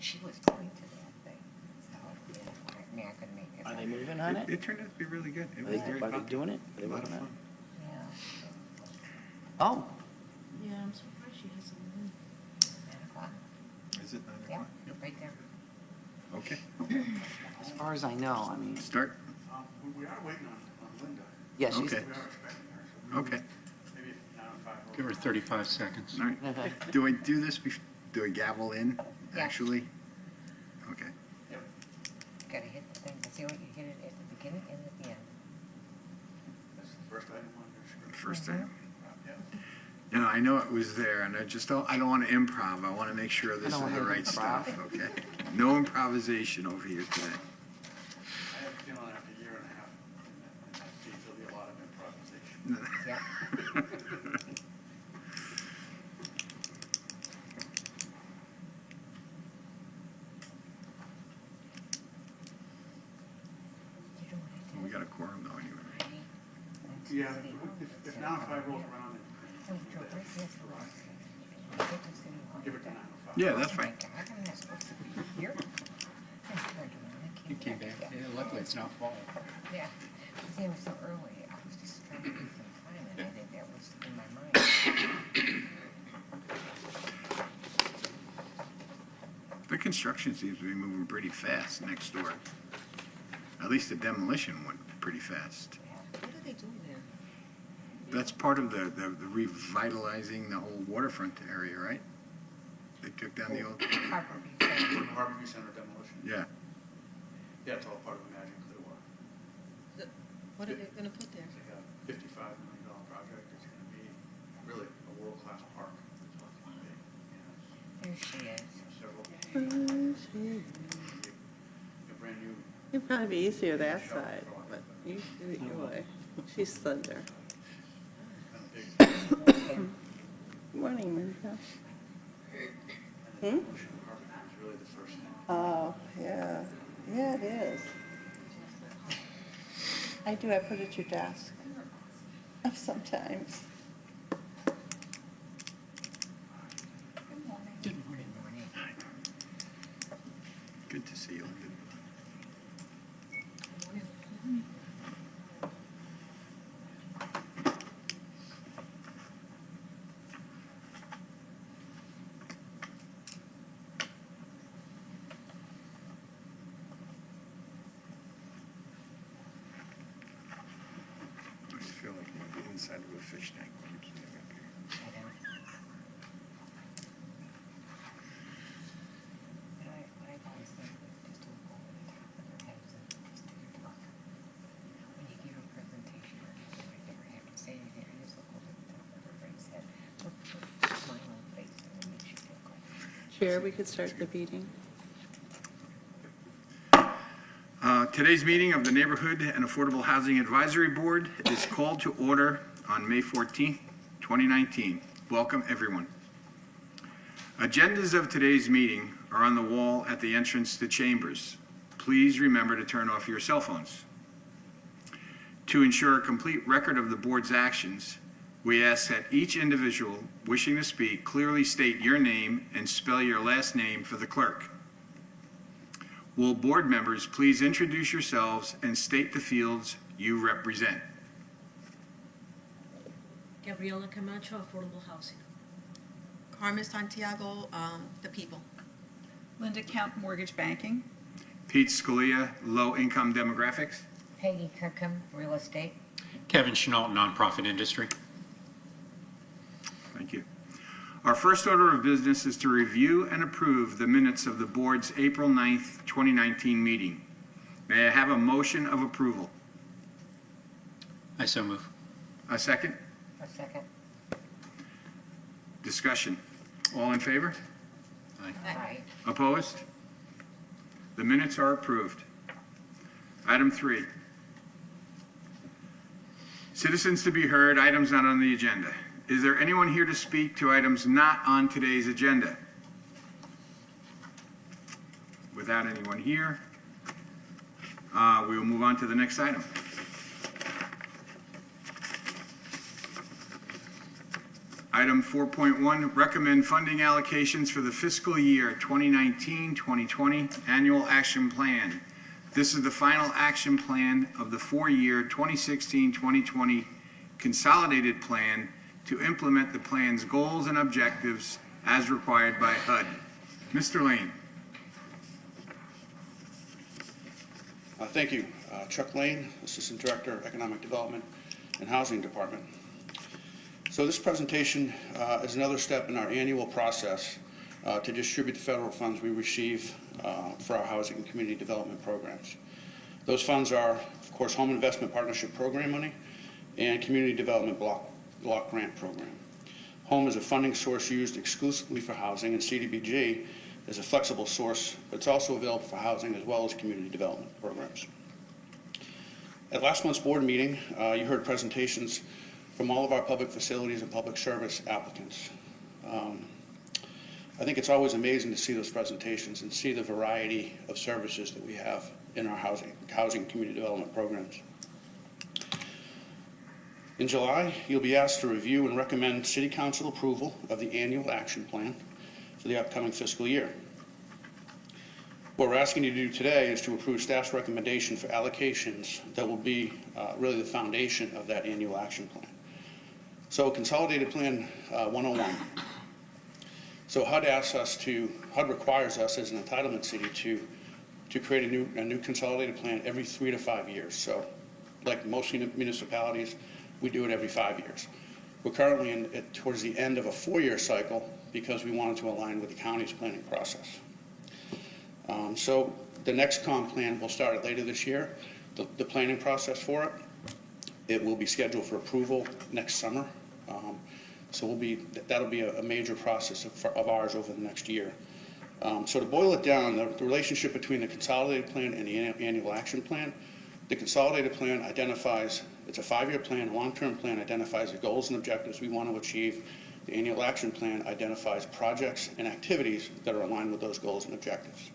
She was going to that thing, so, yeah, I couldn't make it. Are they moving on it? It turned out to be really good. It Are was they, very are they popular. doing it? Are they A lot working of on fun. it? Yeah. Oh, Yeah, I'm surprised she hasn't moved. 9 o'clock. Is it 9 Yeah, o'clock? right there. Okay, as far as I know, I mean, start. We are waiting on Linda. yeah, she's, Okay. We are expecting her, so Okay, maybe now in 5 Give her 35 seconds. all right. Do I do this, do I gavel in, Yeah. actually? Okay. Yep. Gotta hit the thing, see what you hit it at the beginning and at the end. That's the first item on your script. First time. Yeah. You know, I know it was there, and I don't want to improv. I want to make sure this is don't the wanna right improv. stuff, okay? No improvisation over here today. I have a feeling after a year and a half in that seat, there'll be a lot of improvisation. Yeah. You know what I We did? got a quorum though, anyway. Yeah, if now in 5 rolls around, I drove right past the last thing. I hit the city hall. give it to 9:05. Yeah, that's Oh my fine. God, I'm not supposed to be here. I turned around, I You came back. Yeah. Yeah, luckily it's not fall. Yeah, because it was so early, I was just trying to get some time, and I think that was in my mind. The construction seems to be moving pretty fast next door. At least the demolition went pretty fast. What are they doing there? That's part of the revitalizing the whole waterfront area, right? They took down the old, Harbor Beach, Harbor View Center demolition. yeah. Yeah, it's all part of Imagine Clearwater. What are they gonna put there? It's like a $55 million project. It's going to be really a world-class park. That's what it's going to be. there she is. Several, She'd a brand new probably be easier that side, but you do it your way. She's thunder. big Morning, Linda. and the demolition of Harbor View is really the first thing. Oh, yeah. Yeah, it is. I do. I put it at your desk. Sometimes. Good morning. Good to see you, Linda. I just feel like I'm the inside of a fish tank keeps me up here. I know. But I've always think just to look over the top of their heads and just do your talk. When you give a presentation, you never have to say anything, you just look over the top of everybody's head. Look, smile on face, and it makes you feel good. Chair, we could start the meeting. Today's meeting of the Neighborhood and Affordable Housing Advisory Board is called to order on May 14th, 2019. Welcome, everyone. Agendas of today's meeting are on the wall at the entrance to chambers. Please remember to turn off your cell phones. To ensure a complete record of the board's actions, we ask that each individual wishing to speak clearly state your name and spell your last name for the clerk. Will board members please introduce yourselves and state the fields you represent? Gabriela Camacho, Affordable Housing. Carmen Santiago, The People. Linda Count, Mortgage Banking. Pete Scalia, Low Income Demographics. Peggy Kirkham, Real Estate. Kevin Chenault, Nonprofit Industry. Thank you. Our first order of business is to review and approve the minutes of the board's April 9th, 2019 meeting. May I have a motion of approval? I so move. A second? A second. Discussion. All in favor? Aye. Aye. Opposed? The minutes are approved. Item 3. Citizens to be heard, items not on the agenda. Is there anyone here to speak to items not on today's agenda? Without anyone here, we will move on to the next item. Item 4.1, recommend funding allocations for the fiscal year 2019-2020 Annual Action Plan. This is the final action plan of the 4-year 2016-2020 Consolidated Plan to implement the plan's goals and objectives as required by HUD. Mr. Lane. Thank you. Chuck Lane, Assistant Director, Economic Development and Housing Department. So this presentation is another step in our annual process to distribute the federal funds we receive for our housing and community development programs. Those funds are, of course, Home Investment Partnership Program money and Community Development Block Grant Program. Home is a funding source used exclusively for housing, and CDBG is a flexible source, but it's also available for housing as well as community development programs. At last month's board meeting, you heard presentations from all of our public facilities and public service applicants. I think it's always amazing to see those presentations and see the variety of services that we have in our housing community development programs. In July, you'll be asked to review and recommend City Council approval of the annual action plan for the upcoming fiscal year. What we're asking you to do today is to approve staff's recommendation for allocations that will be really the foundation of that annual action plan. So Consolidated Plan 101. So HUD requires us as an entitlement city to create a new consolidated plan every 3 to 5 years. So like most municipalities, we do it every 5 years. We're currently towards the end of a 4-year cycle because we wanted to align with the county's planning process. So the next comp plan will start later this year, the planning process for it. It will be scheduled for approval next summer. So that'll be a major process of ours over the next year. So to boil it down, the relationship between the consolidated plan and the annual action plan, the consolidated plan identifies, it's a 5-year plan, a long-term plan identifies the goals and objectives we want to achieve. The annual action plan identifies projects and activities that are aligned with those goals and objectives.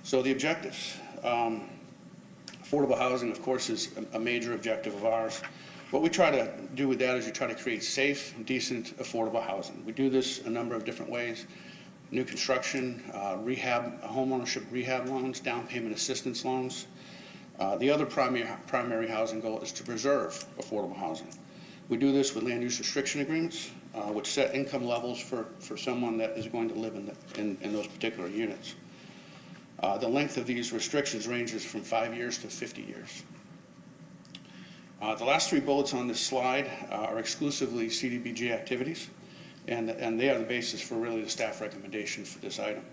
So the objectives. Affordable housing, of course, is a major objective of ours. What we try to do with that is we try to create safe, decent, affordable housing. We do this a number of different ways. New construction, rehab, homeownership rehab loans, down payment assistance loans. The other primary housing goal is to preserve affordable housing. We do this with land use restriction agreements, which set income levels for someone that is going to live in those particular units. The length of these restrictions ranges from 5 years to 50 years. The last 3 bullets on this slide are exclusively CDBG activities, and they are the basis for really the staff recommendation for this item.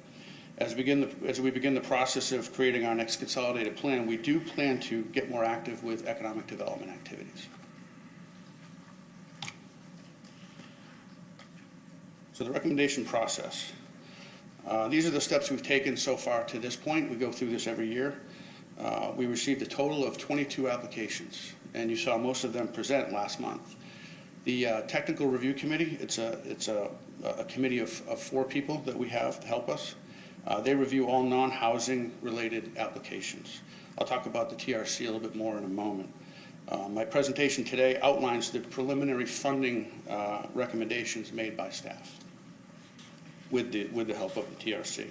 As we begin the process of creating our next consolidated plan, we do plan to get more active with economic development activities. So the recommendation process. These are the steps we've taken so far to this point. We go through this every year. We received a total of 22 applications, and you saw most of them present last month. The Technical Review Committee, it's a committee of 4 people that we have to help us. They review all non-housing related applications. I'll talk about the TRC a little bit more in a moment. My presentation today outlines the preliminary funding recommendations made by staff with the help of the TRC.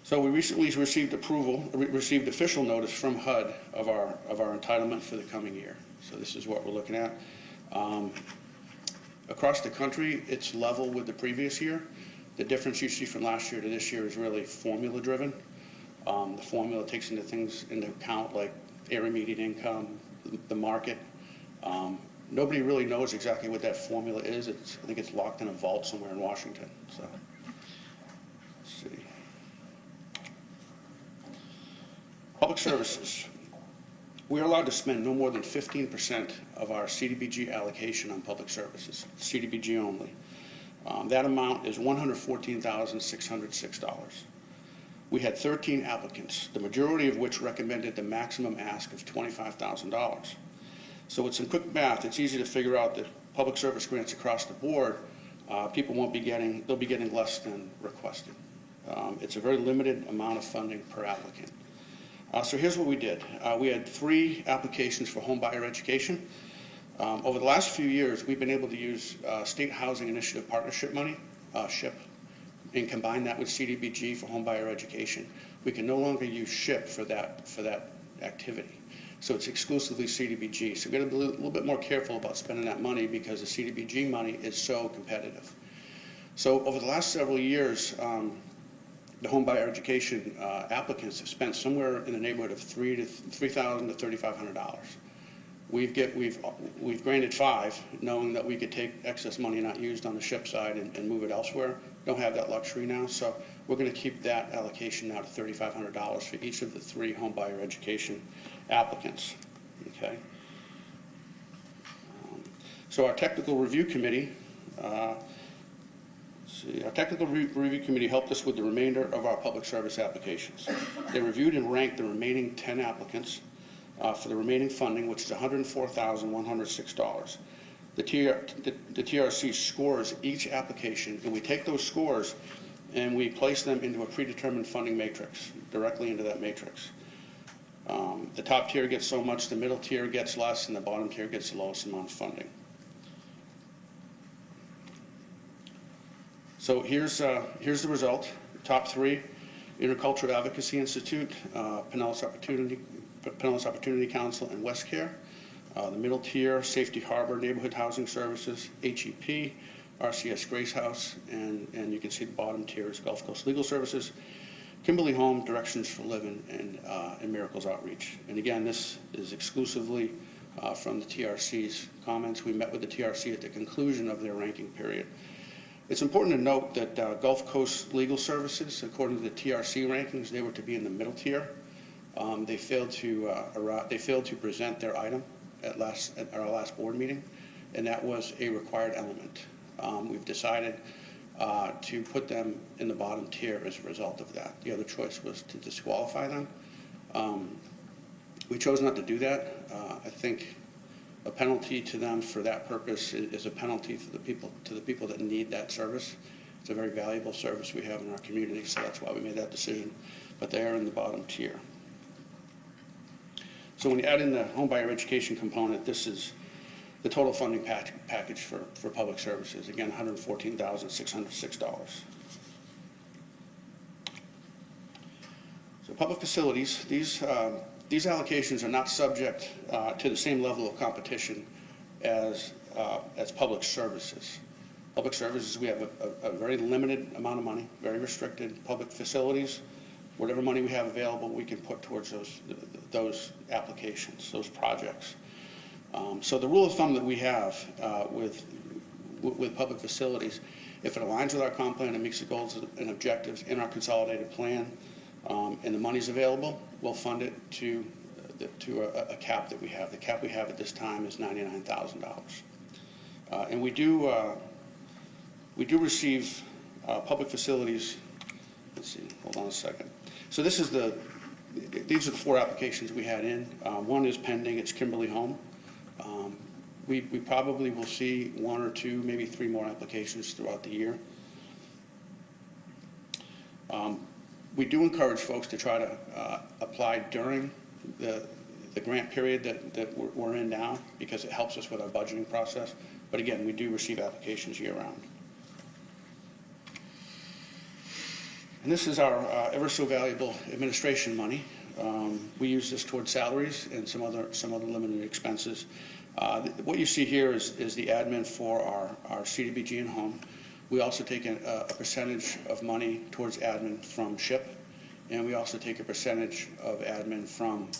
So we recently received official notice from HUD of our entitlement for the coming year. So this is what we're looking at. Across the country, it's level with the previous year. The difference you see from last year to this year is really formula driven. The formula takes into account like area median income, the market. Nobody really knows exactly what that formula is. I think it's locked in a vault somewhere in Washington. So, let's see. Public services. We are allowed to spend no more than 15% of our CDBG allocation on public services, CDBG only. That amount is $114,606. We had 13 applicants, the majority of which recommended the maximum ask of $25,000. So with some quick math, it's easy to figure out that public service grants across the board, they'll be getting less than requested. It's a very limited amount of funding per applicant. So here's what we did. We had 3 applications for home buyer education. Over the last few years, we've been able to use State Housing Initiative Partnership money, SHIP, and combine that with CDBG for home buyer education. We can no longer use SHIP for that activity. So it's exclusively CDBG. So we've got to be a little bit more careful about spending that money because the CDBG money is so competitive. So over the last several years, the home buyer education applicants have spent somewhere in the neighborhood of $3,000 to $3,500. We've granted 5, knowing that we could take excess money not used on the SHIP side and move it elsewhere. Don't have that luxury now, so we're going to keep that allocation now to $3,500 for each of the 3 home buyer education applicants. Okay. So our technical review committee. Our technical review committee helped us with the remainder of our public service applications. They reviewed and ranked the remaining 10 applicants for the remaining funding, which is $104,106. The TRC scores each application, and we take those scores and we place them into a predetermined funding matrix, directly into that matrix. The top tier gets so much, the middle tier gets less, and the bottom tier gets the lowest amount of funding. So here's the result. Top 3, Intercultural Advocacy Institute, Pinellas Opportunity Council, and West Care. The middle tier, Safety Harbor Neighborhood Housing Services, HEP, RCS Grace House, and you can see the bottom tier is Gulf Coast Legal Services, Kimberly Home, Directions for Living, and Miracles Outreach. And again, this is exclusively from the TRC's comments. We met with the TRC at the conclusion of their ranking period. It's important to note that Gulf Coast Legal Services, according to the TRC rankings, they were to be in the middle tier. They failed to present their item at our last board meeting, and that was a required element. We've decided to put them in the bottom tier as a result of that. The other choice was to disqualify them. We chose not to do that. I think a penalty to them for that purpose is a penalty for the people that need that service. It's a very valuable service we have in our community, so that's why we made that decision. But they are in the bottom tier. So when you add in the home buyer education component, this is the total funding package for public services. Again, $114,606. So public facilities, these allocations are not subject to the same level of competition as public services. Public services, we have a very limited amount of money, very restricted. Public facilities, whatever money we have available, we can put towards those applications, those projects. So the rule of thumb that we have with public facilities, if it aligns with our comp plan and meets the goals and objectives in our consolidated plan, and the money's available, we'll fund it to a cap that we have. The cap we have at this time is $99,000. And we do receive public facilities. Let's see, hold on a second. So these are the 4 applications we had in. One is pending, it's Kimberly Home. We probably will see 1 or 2, maybe 3 more applications throughout the year. We do encourage folks to try to apply during the grant period that we're in now, because it helps us with our budgeting process. But again, we do receive applications year-round. And this is our ever so valuable administration money. We use this towards salaries and some other limited expenses. What you see here is the admin for our CDBG and home. We also take a percentage of money towards admin from SHIP, and we also take a percentage of admin from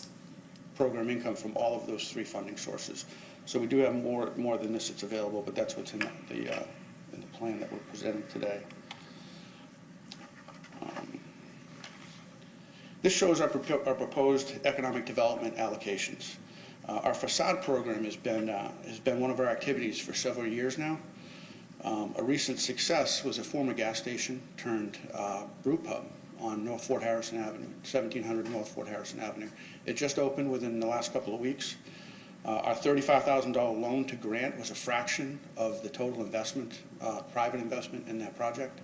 program income from all of those 3 funding sources. So we do have more than this that's available, but that's what's in the plan that we're presenting today. This shows our proposed economic development allocations. Our facade program has been one of our activities for several years now. A recent success was a former gas station turned brew pub on North Fort Harrison Avenue, 1700 North Fort Harrison Avenue. It just opened within the last couple of weeks. Our $35,000 loan to grant was a fraction of the total investment, private investment in that project.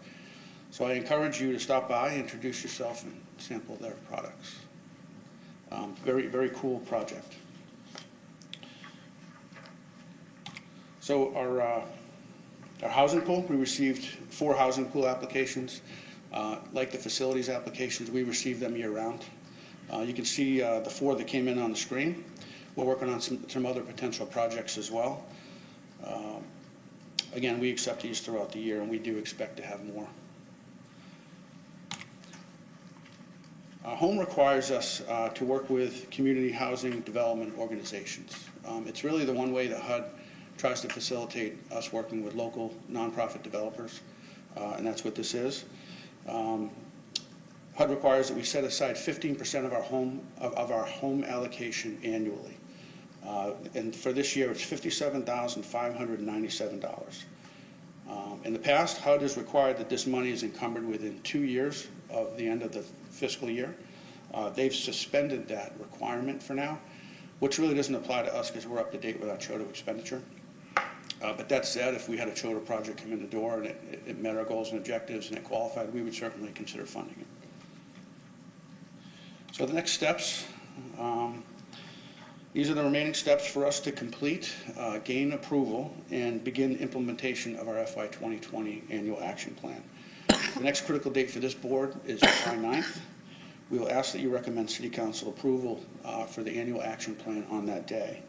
So I encourage you to stop by, introduce yourself, and sample their products. Very, very cool project. So our housing pool, we received 4 housing pool applications. Like the facilities applications, we receive them year-round. You can see the 4 that came in on the screen. We're working on some other potential projects as well. Again, we accept these throughout the year, and we do expect to have more. Home requires us to work with community housing development organizations. It's really the one way that HUD tries to facilitate us working with local nonprofit developers, and that's what this is. HUD requires that we set aside 15% of our home allocation annually. And for this year, it's $57,597. In the past, HUD has required that this money is encumbered within 2 years of the end of the fiscal year. They've suspended that requirement for now, which really doesn't apply to us because we're up to date with our CHOTA expenditure. But that said, if we had a CHOTA project come in the door and it met our goals and objectives and it qualified, we would certainly consider funding it. So the next steps, these are the remaining steps for us to complete, gain approval, and begin implementation of our FY 2020 annual action plan. The next critical date for this board is July 9th. We will ask that you recommend City Council approval for the annual action plan on that day.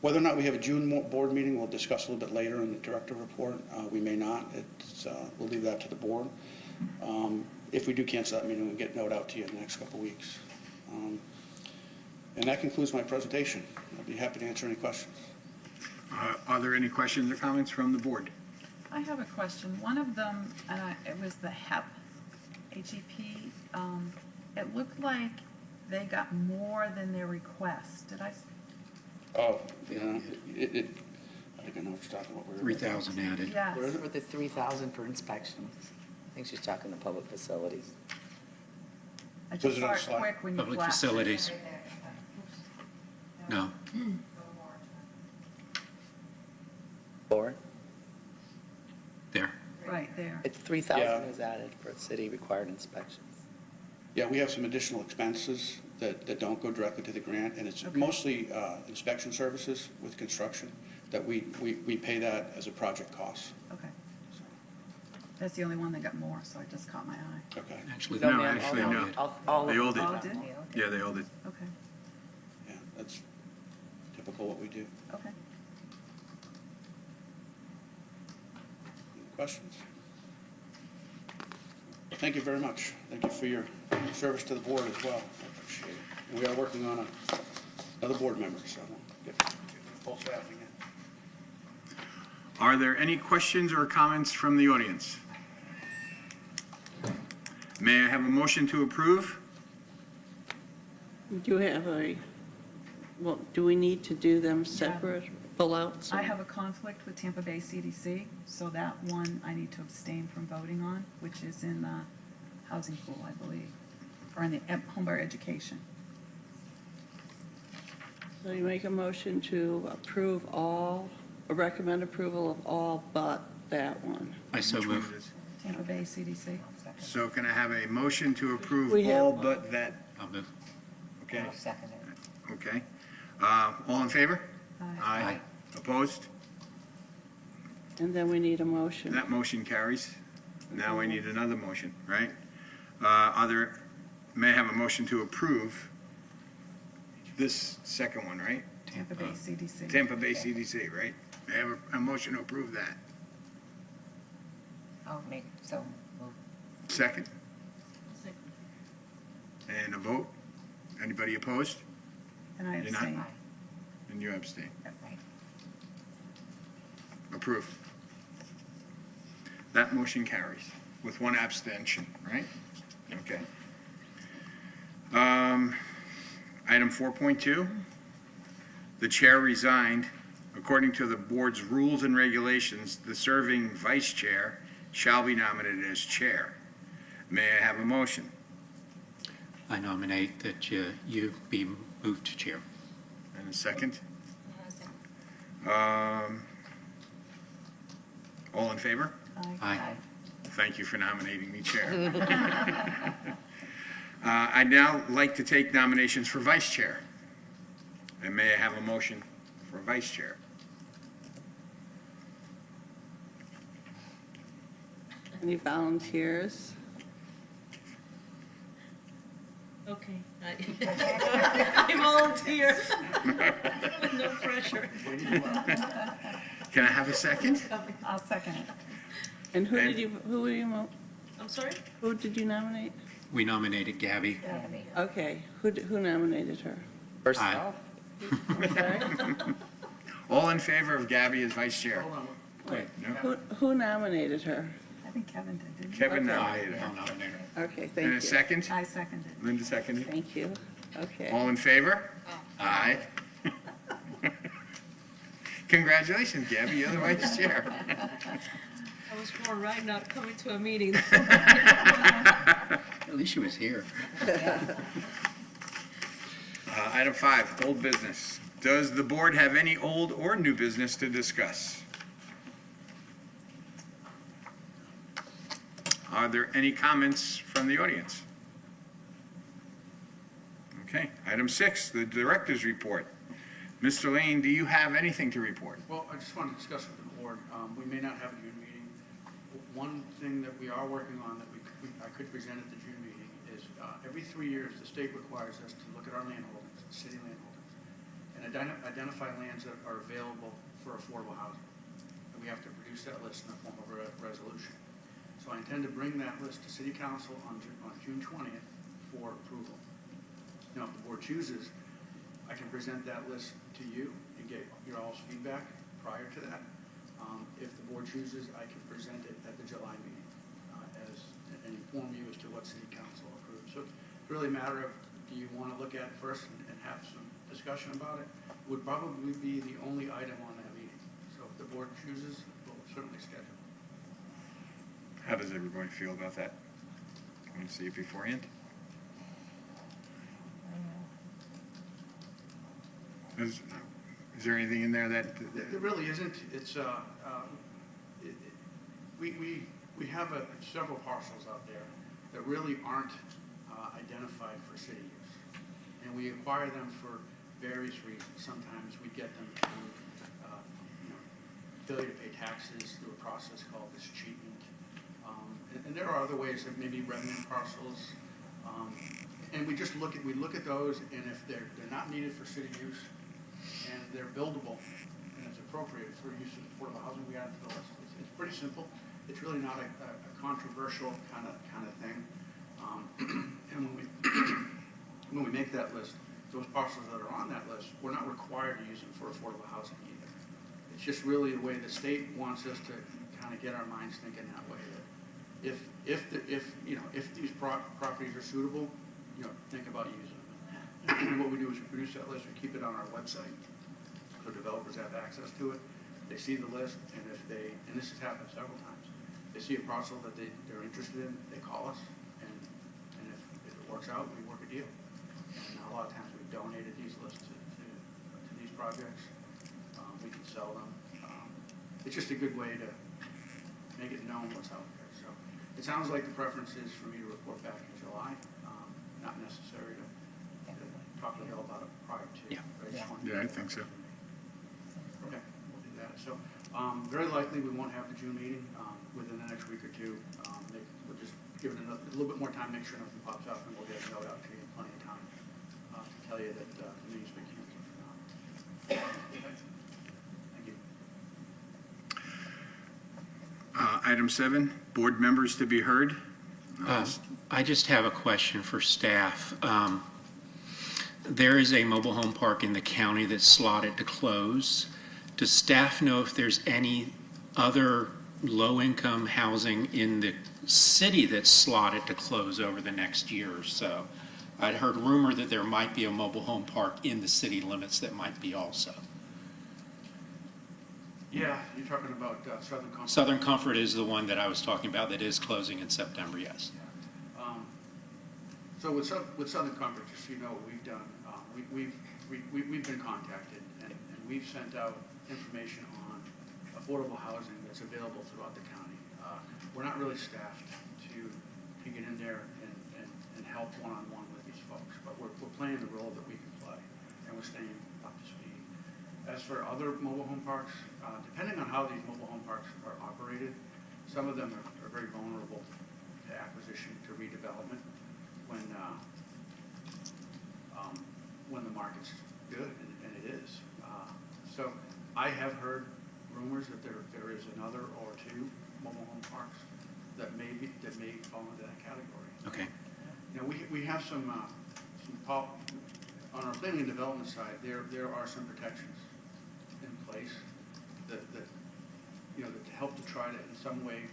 Whether or not we have a June board meeting, we'll discuss a little bit later in the director report. We may not. We'll leave that to the board. If we do cancel that meeting, we'll get a note out to you in the next couple of weeks. And that concludes my presentation. I'd be happy to answer any questions. Are there any questions or comments from the board? I have a question. One of them, it was the HEP, H-E-P. It looked like they got more than their request. Did I? Oh, yeah, I think I know what you're talking about. 3,000 added. Yes. Where is it? For the 3,000 for inspections. I think she's talking to public facilities. I Was just it saw on it slide? quick when you Public flashed. facilities. No. Or There. Right there. it's 3,000 Yeah. is added for city required inspections. Yeah, we have some additional expenses that don't go directly to the grant, and it's Okay. mostly inspection services with construction that we pay that as a project cost. Okay. That's the only one that got more, so it just caught my eye. Okay, Actually, No, ma'am, actually, all- no. all They of all them. did. Oh, it did? Yeah, they all did. Okay. yeah, that's typical what we do. Okay. Any questions? Well, thank you very much. Thank you for your service to the board as well. I appreciate it. And we are working on another board member, so we'll get full staffing in. Are there any questions or comments from the audience? May I have a motion to approve? Do you have well, do we need to do them separate, pull out? I have a conflict with Tampa Bay CDC, so that one I need to abstain from voting on, which is in the housing pool, I believe, or in the homebuyer education. So you make a motion to approve all, or recommend approval of all but that one. I so Which one move. it is? Tampa Bay CDC. So can I have a motion to approve We have all one. but that? I'll move. Okay, I'll second it. okay. All in favor? Aye. Aye. Opposed? And then we need a motion. That motion carries. Now I need another motion, right? May I have a motion to approve this second one, right? Tampa Bay CDC. Tampa Bay CDC, right? May I have a motion to approve that? I'll make, so move. Second? And a vote? Anybody opposed? And I You're not? abstain. And you abstain. Right. Approved. That motion carries with one abstention, right? Okay. Item 4.2, the chair resigned. According to the board's rules and regulations, the serving vice chair shall be nominated as chair. May I have a motion? I nominate that you be moved to chair. And a second? All in favor? Aye. Aye. Thank you for nominating me chair. I'd now like to take nominations for vice chair. And may I have a motion for vice chair? Any volunteers? Okay. I volunteer. No pressure. Can I have a second? I'll second it. And who And- did you, I'm sorry? who did you nominate? We nominated Gabby. Okay, who nominated her? First Aye. off, Sorry? All in favor of Gabby as vice chair? Hold on. Wait, No? who nominated her? I think Kevin did, didn't he? Kevin Okay. nominated I'll her. nominate her. Okay, And thank a you. second? I seconded. Linda seconded. Thank you. Okay. All in favor? Aye. Congratulations, Gabby, you're the vice chair. I was more right not coming to a meeting. At least she was here. Item 5, old business. Does the board have any old or new business to discuss? Are there any comments from the audience? Okay, item 6, the director's report. Mr. Lane, do you have anything to report? Well, I just wanted to discuss with the board, we may not have a June meeting. One thing that we are working on that I could present at the June meeting is every 3 years, the state requires us to look at our land holdings, city land holdings, and identify lands that are available for affordable housing. And we have to produce that list in the form of a resolution. So I intend to bring that list to city council on June 20th for approval. Now, if the board chooses, I can present that list to you and get your all's feedback prior to that. If the board chooses, I can present it at the July meeting and inform you as to what city council approves. So it's really a matter of, do you want to look at it first and have some discussion about it? Would probably be the only item on that meeting. So if the board chooses, we'll certainly schedule. How does everybody feel about that? Want to see it beforehand? Is there anything in there that? There really isn't. It's, we have several parcels out there that really aren't identified for city use. And we acquire them for various reasons. Sometimes we get them through, failure to pay taxes through a process called escheatment. And there are other ways, that maybe remnant parcels. And we just look at those, and if they're not needed for city use, and they're buildable, and it's appropriate for use of affordable housing, we add to the list. It's pretty simple. It's really not a controversial kind of thing. And when we make that list, those parcels that are on that list, we're not required to use them for affordable housing either. It's just really the way the state wants us to kind of get our minds thinking that way. That if these properties are suitable, think about using them. And what we do is we produce that list, we keep it on our website, so developers have access to it. They see the list, and and this has happened several times, they see a parcel that they're interested in, they call us, and if it works out, we work a deal. And a lot of times we've donated these lists to these projects. We can sell them. It's just a good way to make it known what's out there. So it sounds like the preference is for me to report back in July, not necessary to talk to Bill about it prior to. Yeah. Yeah, I think so. Okay, we'll do that. So very likely we won't have the June meeting within the next week or two. We'll just give it a little bit more time, make sure nothing pops up, and we'll get a note out to you in plenty of time to tell you that the meeting's been canceled for now. Thank you. Item 7, board members to be heard. I just have a question for staff. There is a mobile home park in the county that's slotted to close. Does staff know if there's any other low-income housing in the city that's slotted to close over the next year or so? I'd heard rumor that there might be a mobile home park in the city limits that might be also. Yeah, you're talking about Southern Comfort. Southern Comfort is the one that I was talking about that is closing in September, yes. So with Southern Comfort, just so you know, what we've done, we've been contacted, and we've sent out information on affordable housing that's available throughout the county. We're not really staffed to get in there and help one-on-one with these folks, but we're playing the role that we can play, and we're staying up to speed. As for other mobile home parks, depending on how these mobile home parks are operated, some of them are very vulnerable to acquisition, to redevelopment, when the market's good, and it is. So I have heard rumors that there is another or two mobile home parks that may fall into that category. Okay. You know, we have some on our planning and development side, there are some protections in place that you know, that help to try to in some way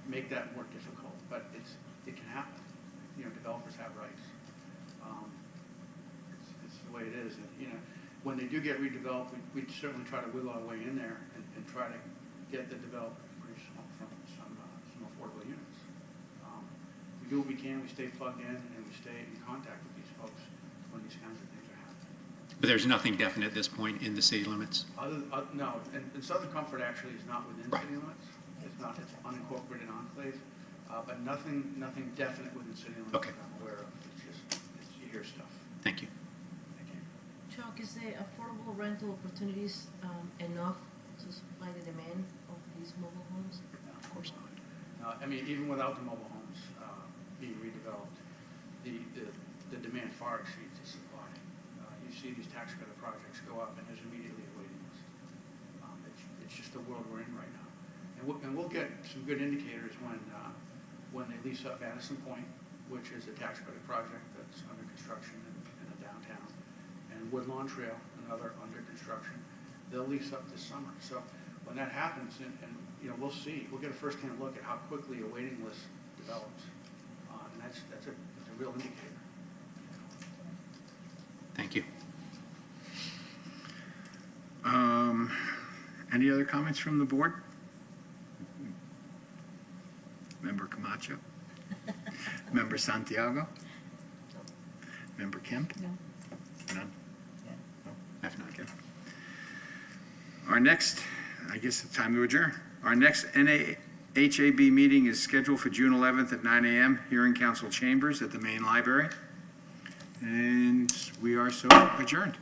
make that more difficult, but it can happen. You know, developers have rights. It's the way it is, and you know, when they do get redeveloped, we certainly try to wiggle our way in there and try to get the developer to produce some affordable units. We do what we can. We stay plugged in, and we stay in contact with these folks when these kinds of things are happening. But there's nothing definite at this point in the city limits? No, and Southern Comfort actually is not within Right. city limits. It's not. It's unincorporated enclave, but nothing definite within city limits Okay. that I'm aware of. It's you hear stuff. Thank you. Thank you. Chuck, is the affordable rental opportunities enough to supply the demand of these mobile homes? No, of course not. I mean, even without the mobile homes being redeveloped, the demand far exceeds the supply. You see these tax credit projects go up, and there's immediately a waiting list. It's just the world we're in right now, and we'll get some good indicators when they lease up Addison Point, which is a tax credit project that's under construction in the downtown, and Woodlawn Trail, another under construction. They'll lease up this summer. So when that happens, and you know, we'll get a first-hand look at how quickly a waiting list develops, and that's a real indicator. Thank you. Any other comments from the board? Member Camacho? Member Santiago? Member Kemp? No. None? Have none. Okay. Our next, I guess it's time to adjourn. Our next NAHAB meeting is scheduled for June 11th at 9 a.m. here in council chambers at the main library. And we are so adjourned.